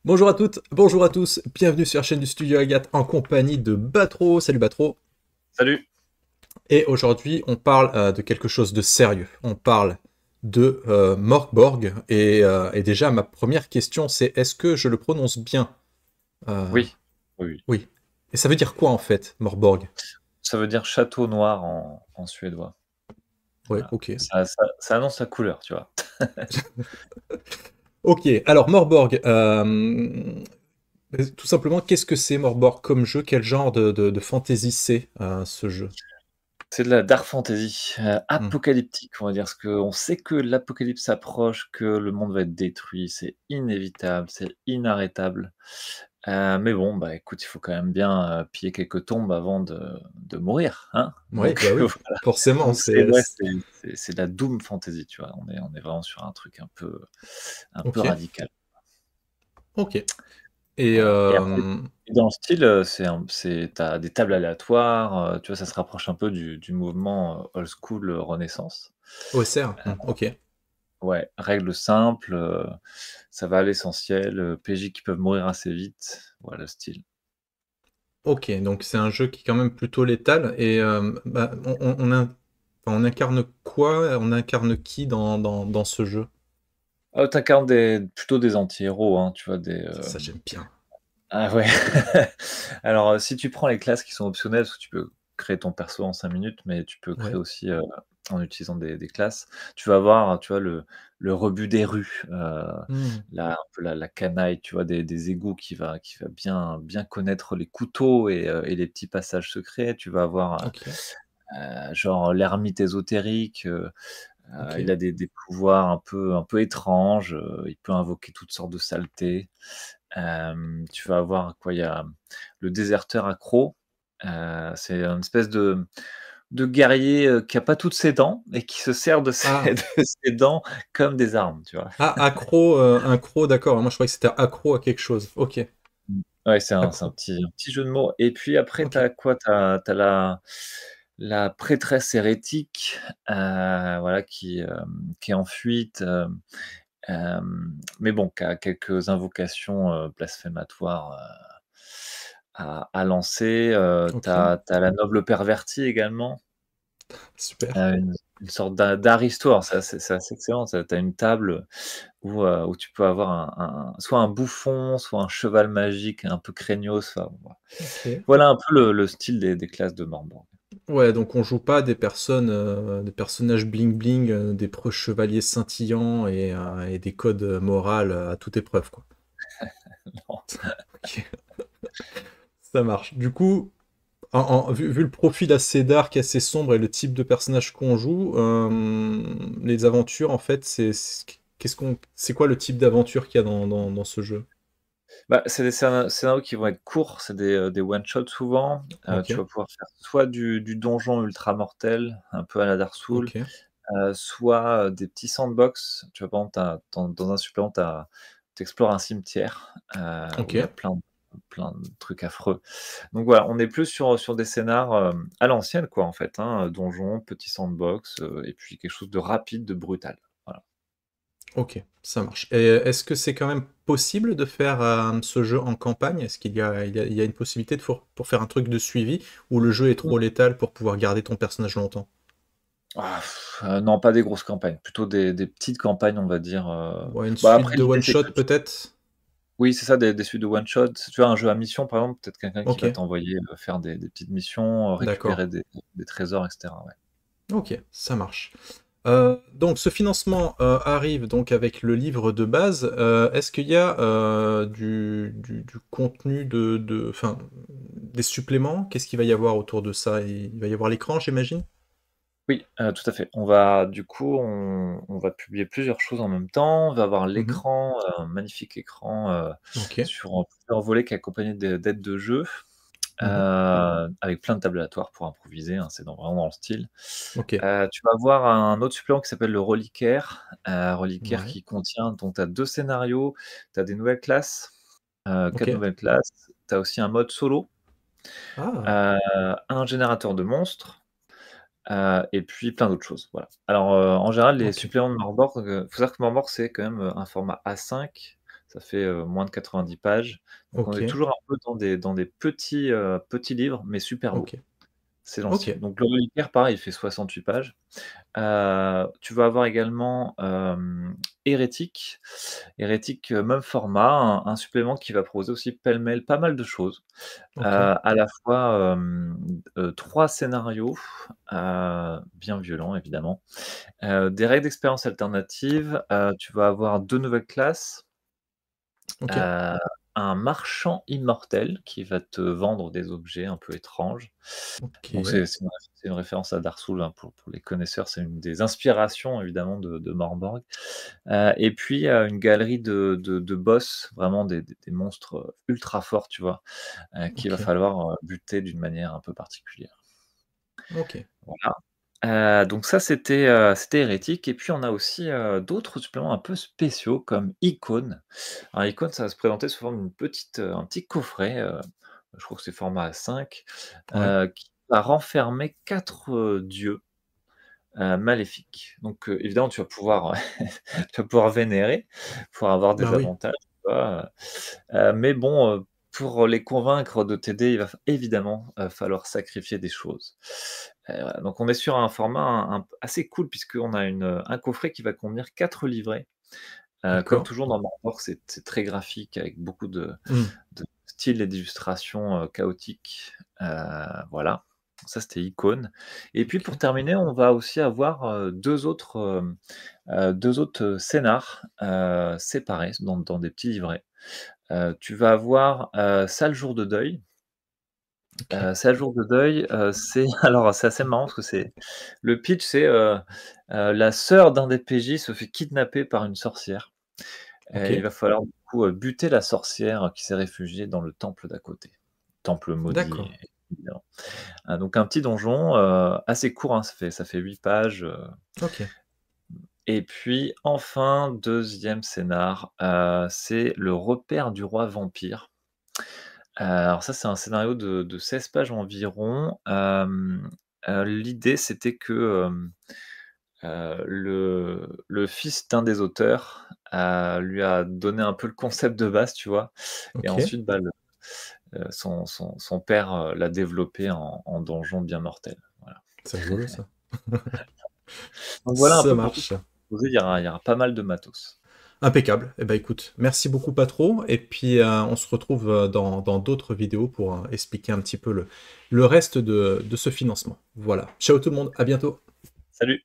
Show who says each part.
Speaker 1: Bonjour à toutes, bonjour à tous, bienvenue sur la chaîne du Studio Agathe en compagnie de Batro. Salut Batro.
Speaker 2: Salut.
Speaker 1: Et aujourd'hui, on parle de quelque chose de sérieux. On parle de Morkborg. Et déjà, ma première question, c'est est-ce que je le prononce bien? Euh,
Speaker 2: Oui, oui, oui.
Speaker 1: oui. Et ça veut dire quoi en fait, Morkborg?
Speaker 2: Ça veut dire château noir en suédois.
Speaker 1: Oui,
Speaker 2: Voilà.
Speaker 1: ok.
Speaker 2: Ça annonce la couleur, tu vois.
Speaker 1: Ok, alors Morkborg, tout simplement, qu'est-ce que c'est Morkborg comme jeu? Quel genre de fantasy c'est ce jeu?
Speaker 2: C'est de la dark fantasy,
Speaker 1: Hmm.
Speaker 2: apocalyptique, on va dire, parce qu'on sait que l'apocalypse approche, que le monde va être détruit, c'est inévitable, c'est inarrêtable. Mais bon, bah, écoute, il faut quand même bien, piller quelques tombes avant de mourir, hein?
Speaker 1: Oui,
Speaker 2: Donc
Speaker 1: bah oui,
Speaker 2: voilà,
Speaker 1: forcément,
Speaker 2: donc c'est ouais, c'est de la doom fantasy, tu vois? On est vraiment sur un truc un peu
Speaker 1: ok,
Speaker 2: radical.
Speaker 1: ok. Et
Speaker 2: Voilà et après dans le style, tu as des tables aléatoires, tu vois? Ça se rapproche un peu du mouvement, old school, Renaissance.
Speaker 1: OSR,
Speaker 2: Heu,
Speaker 1: ok.
Speaker 2: ouais, règles simples, ça va à l'essentiel, PJ qui peuvent mourir assez vite, voilà le style.
Speaker 1: Ok, donc c'est un jeu qui est quand même plutôt létal. Et bah, on incarne quoi? On incarne qui dans ce jeu?
Speaker 2: Tu incarnes plutôt des anti-héros, hein, tu vois?
Speaker 1: Ça j'aime bien.
Speaker 2: Ah ouais. Alors, si tu prends les classes qui sont optionnelles, parce que tu peux créer ton perso en 5 minutes, mais tu peux créer
Speaker 1: Ouais.
Speaker 2: aussi, en utilisant des classes. Tu vas avoir, tu vois, le rebut des rues,
Speaker 1: Hmm,
Speaker 2: un peu la canaille, tu vois, des égouts qui va bien connaître les couteaux et les petits passages secrets. Tu vas avoir,
Speaker 1: ok,
Speaker 2: genre l'ermite ésotérique,
Speaker 1: ok,
Speaker 2: il a des pouvoirs un peu étranges, il peut invoquer toutes sortes de saletés. Tu vas avoir quoi? Il y a le déserteur accro, c'est une espèce de guerrier, qui a pas toutes ses dents et qui se sert de ses
Speaker 1: Ah,
Speaker 2: de ses dents comme des armes, tu vois?
Speaker 1: ah, accro, d'accord. Moi je croyais que c'était accro à quelque chose. Ok,
Speaker 2: Mmh. Ouais, c'est un
Speaker 1: accro.
Speaker 2: petit jeu de mots et puis après tu
Speaker 1: Ok.
Speaker 2: as quoi? Tu as la prêtresse hérétique, voilà qui est en fuite, mais bon, qui a quelques invocations, blasphématoires, à lancer, tu
Speaker 1: Ok,
Speaker 2: as la noble pervertie également,
Speaker 1: super.
Speaker 2: une sorte d'aristo. C'est assez excellent, tu as une table où tu peux avoir soit un bouffon, soit un cheval magique un peu craignos, enfin,
Speaker 1: Ok.
Speaker 2: voilà un peu le style des classes de Morborg.
Speaker 1: Ouais, donc on joue pas des personnes, des personnages bling bling, des preux chevaliers scintillants et des codes moraux à toute épreuve, quoi. Ok, ça marche. Du coup, vu le profil assez dark, assez sombre et le type de personnage qu'on joue, les aventures, en fait, c'est quoi le type d'aventure qu'il y a dans ce jeu?
Speaker 2: Bah, c'est des scénarios qui vont être courts, c'est des one shot souvent.
Speaker 1: Ok,
Speaker 2: Tu vas pouvoir faire soit du donjon ultra mortel, un peu à la Dark Souls,
Speaker 1: ok,
Speaker 2: soit, des petits sandbox. Tu vois, par exemple, dans un supplément, tu explores un cimetière, où
Speaker 1: ok.
Speaker 2: il y a plein de trucs affreux. Donc voilà, on est plus sur des scénars, à l'ancienne quoi, en fait, hein, donjon, petit sandbox, et puis quelque chose de rapide, de brutal. Voilà.
Speaker 1: Ok, ça marche. Et est-ce que c'est quand même possible de faire ce jeu en campagne? Est-ce qu'il y a une possibilité pour faire un truc de suivi ou le jeu est trop létal pour pouvoir garder ton personnage longtemps?
Speaker 2: Non, pas des grosses campagnes, plutôt des petites campagnes, on va dire,
Speaker 1: Ouais, une
Speaker 2: bah,
Speaker 1: suite
Speaker 2: après
Speaker 1: de
Speaker 2: l'idée
Speaker 1: one
Speaker 2: c'est
Speaker 1: shot
Speaker 2: que
Speaker 1: peut-être?
Speaker 2: oui, c'est ça, des suites de one shot. Si tu as un jeu à mission, par exemple, peut-être quelqu'un qui
Speaker 1: Ok,
Speaker 2: va t'envoyer, faire des petites missions,
Speaker 1: d'accord.
Speaker 2: récupérer des trésors et cetera, ouais.
Speaker 1: Ok, ça marche. Donc ce financement arrive donc avec le livre de base. Est-ce qu'il y a du contenu enfin, des suppléments? Qu'est-ce qu'il va y avoir autour de ça? Il va y avoir l'écran, j'imagine?
Speaker 2: Oui, tout à fait. On va publier plusieurs choses en même temps. On va avoir
Speaker 1: Mhm.
Speaker 2: l'écran, un magnifique écran,
Speaker 1: Ok.
Speaker 2: sur, plusieurs volets qui est accompagné d'aides de jeu,
Speaker 1: Mhm.
Speaker 2: avec plein de tables aléatoires pour improviser, hein, c'est vraiment dans le style.
Speaker 1: Ok.
Speaker 2: Tu vas avoir un autre supplément qui s'appelle le reliquaire, reliquaire
Speaker 1: Ouais.
Speaker 2: qui contient donc tu as 2 scénarios, tu as des nouvelles classes,
Speaker 1: Ok.
Speaker 2: 4 nouvelles classes, tu as aussi un mode solo,
Speaker 1: Ah,
Speaker 2: heu, un générateur de monstres, et puis plein d'autres choses, voilà. Alors, en général, les
Speaker 1: ok.
Speaker 2: suppléments de Morborg, faut savoir que Morborg, c'est quand même, un format A5, ça fait, moins de 90 pages. Donc on est
Speaker 1: OK,
Speaker 2: toujours un peu dans des petits livres, mais super beaux.
Speaker 1: OK,
Speaker 2: C'est lancé.
Speaker 1: OK,
Speaker 2: Donc le reliquaire, pareil, il fait 68 pages. Tu vas avoir également, Hérétique. Hérétique, même format, un supplément qui va proposer aussi pêle-mêle pas mal de choses.
Speaker 1: OK,
Speaker 2: À la fois, 3 scénarios, bien violents évidemment, des règles d'expérience alternatives, tu vas avoir 2 nouvelles classes,
Speaker 1: OK,
Speaker 2: heu, un marchand immortel qui va te vendre des objets un peu étranges. Donc
Speaker 1: OK,
Speaker 2: c'est une référence à Dark Souls, hein, pour les connaisseurs, c'est une des inspirations évidemment de Morborg. Et puis, une galerie de boss, vraiment des monstres, ultra forts, tu vois? Qu'il va
Speaker 1: OK,
Speaker 2: falloir, buter d'une manière un peu particulière.
Speaker 1: OK,
Speaker 2: Voilà. Donc ça c'était Hérétique et puis on a aussi, d'autres suppléments un peu spéciaux comme Icône. Alors Icône, ça va se présenter sous forme d'une petite, un petit coffret, je crois que c'est format A5,
Speaker 1: ouais,
Speaker 2: qui va renfermer 4 dieux, maléfiques. Donc, évidemment tu vas pouvoir tu vas pouvoir vénérer pour avoir
Speaker 1: bah
Speaker 2: des
Speaker 1: oui,
Speaker 2: avantages, tu vois? Mais bon, pour les convaincre de t'aider, il va évidemment, falloir sacrifier des choses. Voilà, donc on est sur un format assez cool puisqu'on a un coffret qui va contenir 4 livrets. Comme
Speaker 1: d'accord,
Speaker 2: toujours dans Mordor, c'est très graphique avec beaucoup
Speaker 1: mmh,
Speaker 2: de styles et d'illustrations, chaotiques. Voilà, ça c'était Icône et puis pour
Speaker 1: OK,
Speaker 2: terminer, on va aussi avoir, 2 autres, scénars, séparés dans des petits livrets. Tu vas avoir, Sale jour de deuil.
Speaker 1: OK,
Speaker 2: Sale jour de deuil, c'est alors c'est assez marrant parce que c'est le pitch c'est, la sœur d'un des PJ se fait kidnapper par une sorcière et il
Speaker 1: OK,
Speaker 2: va falloir du coup, buter la sorcière qui s'est réfugiée dans le temple d'à côté. Temple maudit
Speaker 1: d'accord,
Speaker 2: évidemment. Donc un petit donjon, assez court, hein, ça fait 8 pages,
Speaker 1: OK,
Speaker 2: et puis enfin, deuxième scénar, c'est Le repère du roi vampire. Alors ça, c'est un scénario de 16 pages environ. L'idée, c'était que, le fils d'un des auteurs, lui a donné un peu le concept de base, tu vois? Et
Speaker 1: OK,
Speaker 2: ensuite, bah, son père, l'a développé en donjon bien mortel. Voilà.
Speaker 1: c'est rigolo ça.
Speaker 2: Donc voilà un
Speaker 1: Ça
Speaker 2: peu pour tout ce
Speaker 1: marche.
Speaker 2: que je peux proposer, il y aura pas mal de matos.
Speaker 1: Impeccable. Eh ben écoute, merci beaucoup Patro, et puis on se retrouve dans d'autres vidéos pour expliquer un petit peu le reste de ce financement. Voilà. Ciao tout le monde, à bientôt.
Speaker 2: Salut!